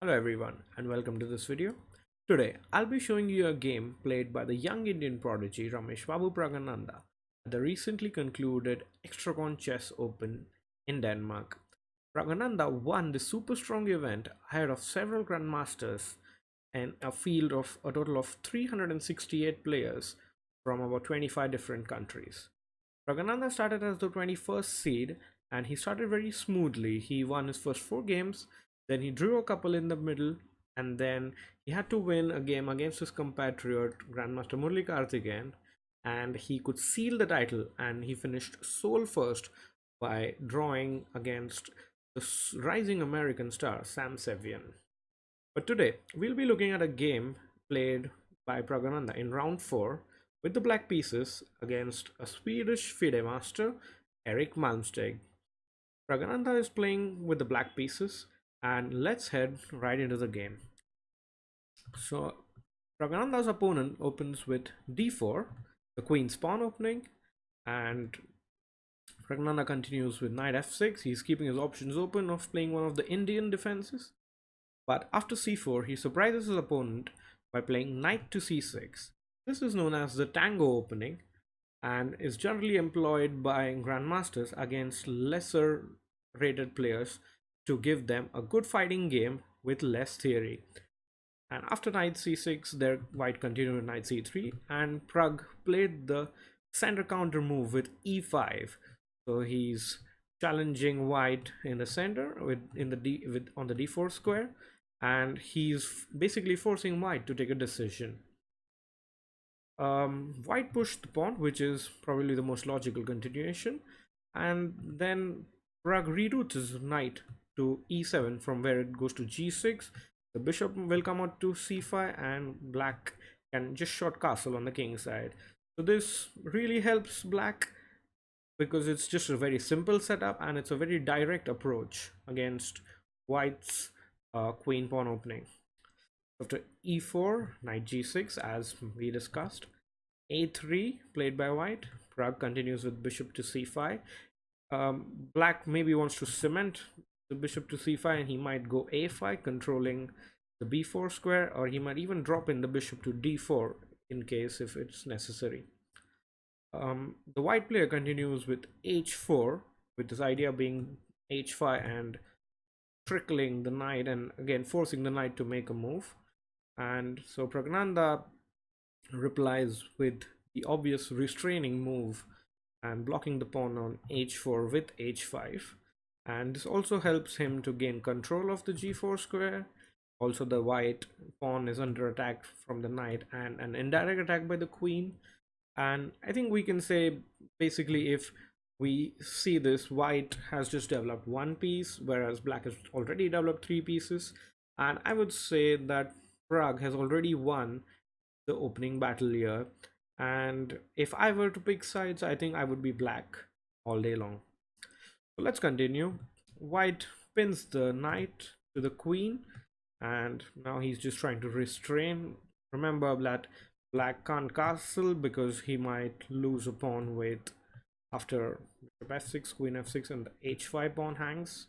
Hello everyone and welcome to this video. Today I'll be showing you a game played by the young Indian prodigy Ramesh Babu Praggnanandhaa at the recently concluded Xtracon Chess Open in Denmark. Praggnanandhaa won the super strong event ahead of several grandmasters and a field of a total of 368 players from about 25 different countries. Praggnanandhaa started as the 21st seed and he started very smoothly. He won his first 4 games, then he drew a couple in the middle, and then he had to win a game against his compatriot Grandmaster Murli Karthikeyan, and he could seal the title and he finished sole first by drawing against the rising American star Sam Sevian. But today we'll be looking at a game played by Praggnanandhaa in round 4 with the black pieces against a Swedish FIDE master, Erik Malmstig. Praggnanandhaa is playing with the black pieces, and let's head right into the game. So Praggnanandhaa's opponent opens with d4, the queen's pawn opening, and Praggnanandhaa continues with knight f6. He's keeping his options open of playing one of the Indian defenses. But after c4, he surprises his opponent by playing knight to c6. This is known as the tango opening and is generally employed by grandmasters against lesser rated players to give them a good fighting game with less theory. And after knight c6, their white continued with knight c3, and Pragg played the center counter move with e5. So he's challenging white in the center on the d4 square, and he's basically forcing white to take a decision. White pushed the pawn, which is probably the most logical continuation, and then Pragg reroutes his knight to e7 from where it goes to g6. The bishop will come out to c5, and black can just short castle on the king side. So this really helps black because it's just a very simple setup and it's a very direct approach against white's queen pawn opening. After e4, knight g6, as we discussed. a3 played by white. Pragg continues with bishop to c5. Black maybe wants to cement the bishop to c5, and he might go a5, controlling the b4 square, or he might even drop in the bishop to d4 in case if it's necessary. The white player continues with h4, with this idea being h5 and trickling the knight and again forcing the knight to make a move. And so Praggnanandhaa replies with the obvious restraining move and blocking the pawn on h4 with h5, and this also helps him to gain control of the g4 square. Also, the white pawn is under attack from the knight and an indirect attack by the queen. And I think we can say basically, if we see this, white has just developed one piece whereas black has already developed 3 pieces, and I would say that Pragg has already won the opening battle here. And if I were to pick sides, I think I would be black all day long. So let's continue. White pins the knight to the queen, and now he's just trying to restrain. Remember that black can't castle because he might lose a pawn with after bishop f6, queen f6, and the h5 pawn hangs.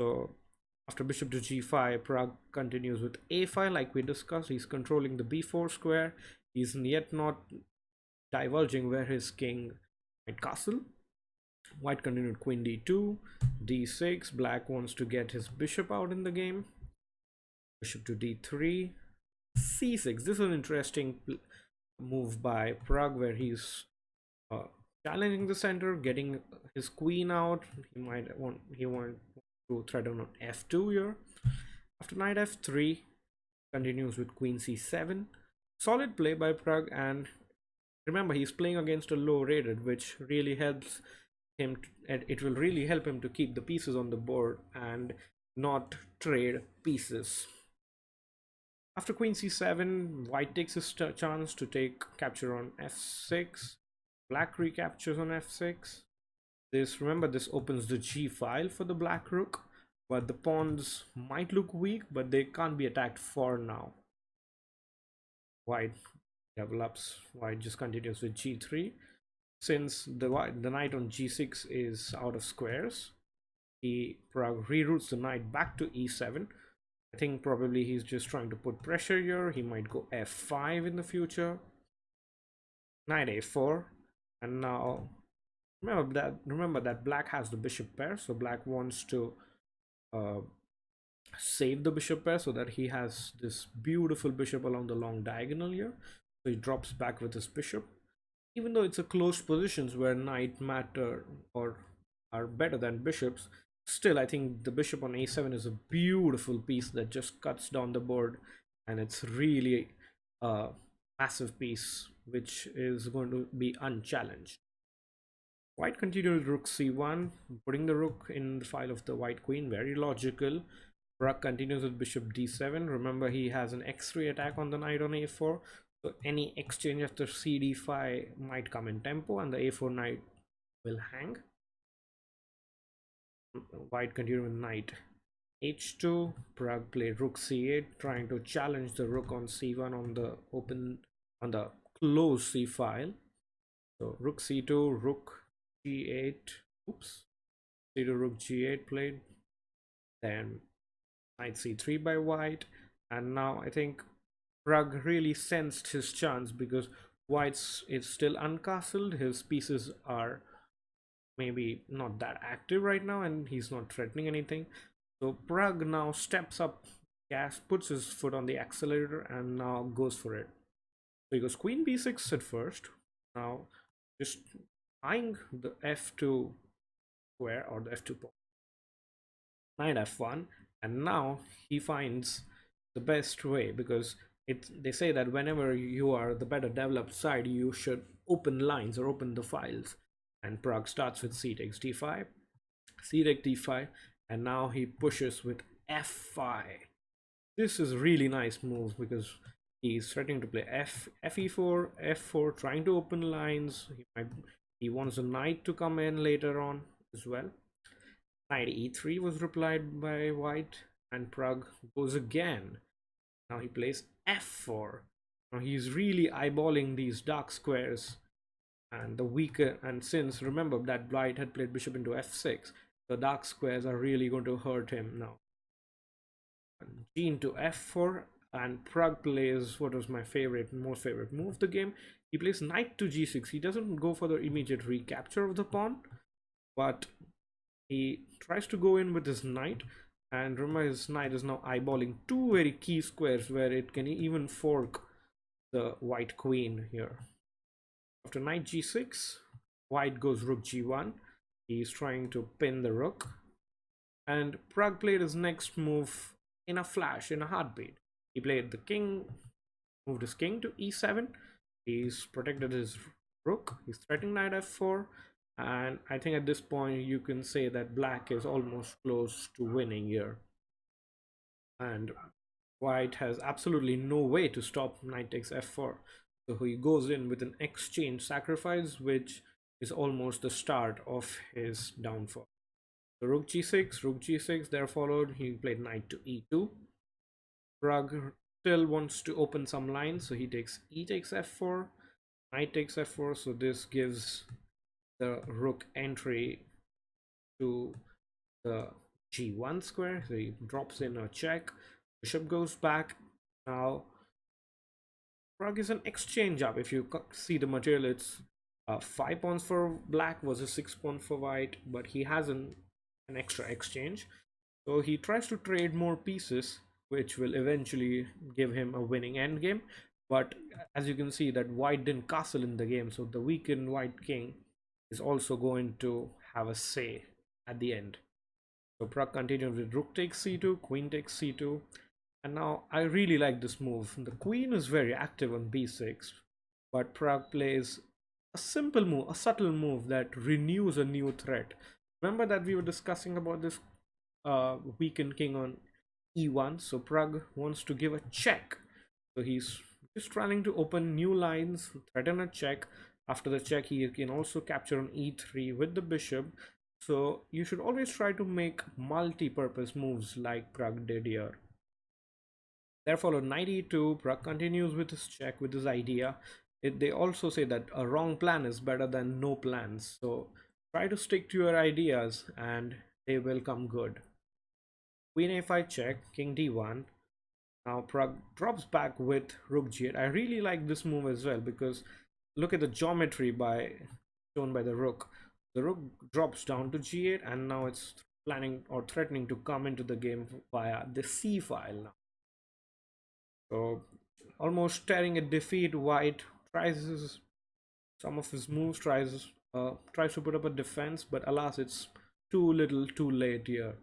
So after bishop to g5, Pragg continues with a5 like we discussed. He's controlling the b4 square. He's yet not divulging where his king might castle. White continued queen d2, d6. Black wants to get his bishop out in the game. Bishop to d3, c6. This is an interesting move by Pragg where he's challenging the center, getting his queen out. He want to threaten on f2 here. After knight f3, continues with queen c7. Solid play by Pragg, and remember he's playing against a low rated, which really helps him. It will really help him to keep the pieces on the board and not trade pieces. After queen c7, white takes his chance to take capture on f6. Black recaptures on f6. Remember, this opens the g file for the black rook, but the pawns might look weak, but they can't be attacked for now. White develops. White just continues with g3. Since the knight on g6 is out of squares, Pragg reroutes the knight back to e7. I think probably he's just trying to put pressure here. He might go f5 in the future. Knight a4. And now remember that black has the bishop pair, so black wants to uh, save the bishop pair so that he has this beautiful bishop along the long diagonal here. So he drops back with his bishop. Even though it's a closed positions where knight matter or are better than bishops, still I think the bishop on a7 is a beautiful piece that just cuts down the board, and it's really a massive piece which is going to be unchallenged. White continued with rook c1, putting the rook in the file of the white queen. Very logical. Pragg continues with bishop d7. Remember, he has an x3 attack on the knight on a4. So any exchange after cd5 might come in tempo, and the a4 knight will hang. White continued with knight h2. Pragg played rook c8, trying to challenge the rook on c1 on the closed c file. So rook c2, rook g8, oops, c2, rook g8 played, then knight c3 by white, and now I think Pragg really sensed his chance because white's is still uncastled. His pieces are maybe not that active right now, and he's not threatening anything. So Pragg now steps up gas, puts his foot on the accelerator, and now goes for it. So he goes queen b6 at first. Now just eyeing the f2 square or the f2 pawn. Knight f1, and now he finds the best way, because they say that whenever you are the better developed side, you should open lines or open the files. And Pragg starts with c takes d5, c takes d5, and now he pushes with f5. This is really nice move because he's threatening to play fe4, f4, trying to open lines. He wants a knight to come in later on as well. Knight e3 was replied by white, and Pragg goes again. Now he plays f4. Now he's really eyeballing these dark squares and the weaker, and since remember that white had played bishop into f6, the dark squares are really going to hurt him now. G into f4, and Pragg plays what was my most favorite move of the game. He plays knight to g6. He doesn't go for the immediate recapture of the pawn, but he tries to go in with his knight, and remember his knight is now eyeballing two very key squares where it can even fork the white queen here. After knight g6, white goes rook g1. He's trying to pin the rook, and Pragg played his next move in a flash, in a heartbeat. He played the king, moved his king to e7. He's protected his rook. He's threatening knight f4. And I think at this point you can say that black is almost close to winning here. And white has absolutely no way to stop knight takes f4. So he goes in with an exchange sacrifice, which is almost the start of his downfall. So rook g6, there followed. He played knight to e2. Pragg still wants to open some lines, so he takes e takes f4, knight takes f4. So this gives the rook entry to the g1 square. So he drops in a check, bishop goes back. Now Pragg is an exchange up. If you see the material, it's 5 pawns for black versus 6 pawns for white, but he has an extra exchange, so he tries to trade more pieces, which will eventually give him a winning endgame. But as you can see that white didn't castle in the game, so the weakened white king is also going to have a say at the end. So Pragg continues with rook takes c2, queen takes c2, and now I really like this move. The queen is very active on b6, but Pragg plays a simple move, a subtle move that renews a new threat. Remember that we were discussing about this weakened king on e1, so Pragg wants to give a check. So he's just trying to open new lines, threaten a check. After the check, he can also capture on e3 with the bishop. So you should always try to make multi-purpose moves like Pragg did here. There followed knight e2. Pragg continues with his check, with his idea. They also say that a wrong plan is better than no plans. So try to stick to your ideas and they will come good. Queen a5 check, king d1. Now Pragg drops back with rook g8. I really like this move as well because look at the geometry shown by the rook. The rook drops down to g8 and now it's planning or threatening to come into the game via the c file now. So almost staring at defeat, white tries some of his moves, tries to put up a defense, but alas, it's too little, too late here.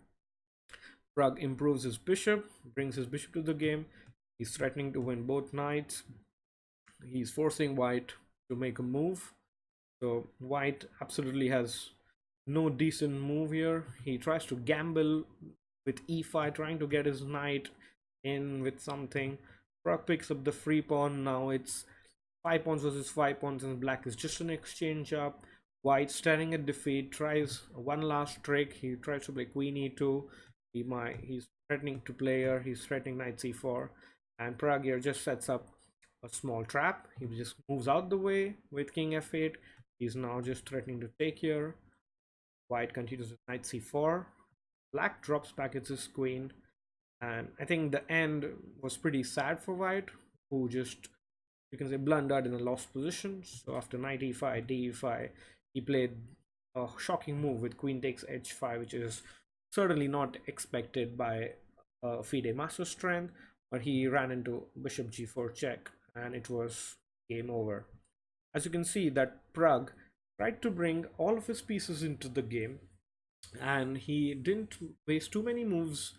Pragg improves his bishop, brings his bishop to the game. He's threatening to win both knights. He's forcing white to make a move. So white absolutely has no decent move here. He tries to gamble with e5, trying to get his knight in with something. Pragg picks up the free pawn. Now it's 5 pawns versus 5 pawns, and black is just an exchange up. White staring at defeat, tries one last trick. He tries to play queen e2. He's threatening to play here. He's threatening knight c4, and Pragg here just sets up a small trap. He just moves out the way with king f8. He's now just threatening to take here. White continues with knight c4. Black drops back its his queen, and I think the end was pretty sad for white, who just, you can say, blundered in a lost position. So after knight e5, d5, he played a shocking move with queen takes h5, which is certainly not expected by FIDE master strength, but he ran into bishop g4 check and it was game over. As you can see that Pragg tried to bring all of his pieces into the game and he didn't waste too many moves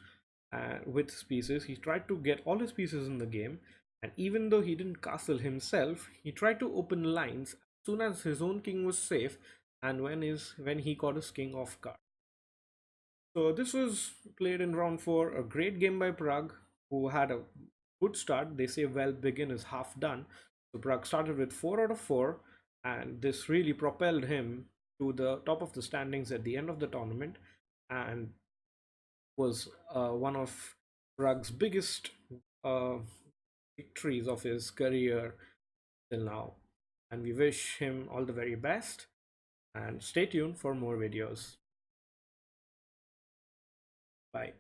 with his pieces. He tried to get all his pieces in the game, and even though he didn't castle himself, he tried to open lines as soon as his own king was safe and when he caught his king off guard. So this was played in round 4, a great game by Pragg, who had a good start. They say well begin is half done. So Pragg started with 4 out of 4, and this really propelled him to the top of the standings at the end of the tournament, and was one of Pragg's biggest uh, victories of his career till now. And we wish him all the very best, and stay tuned for more videos. Bye.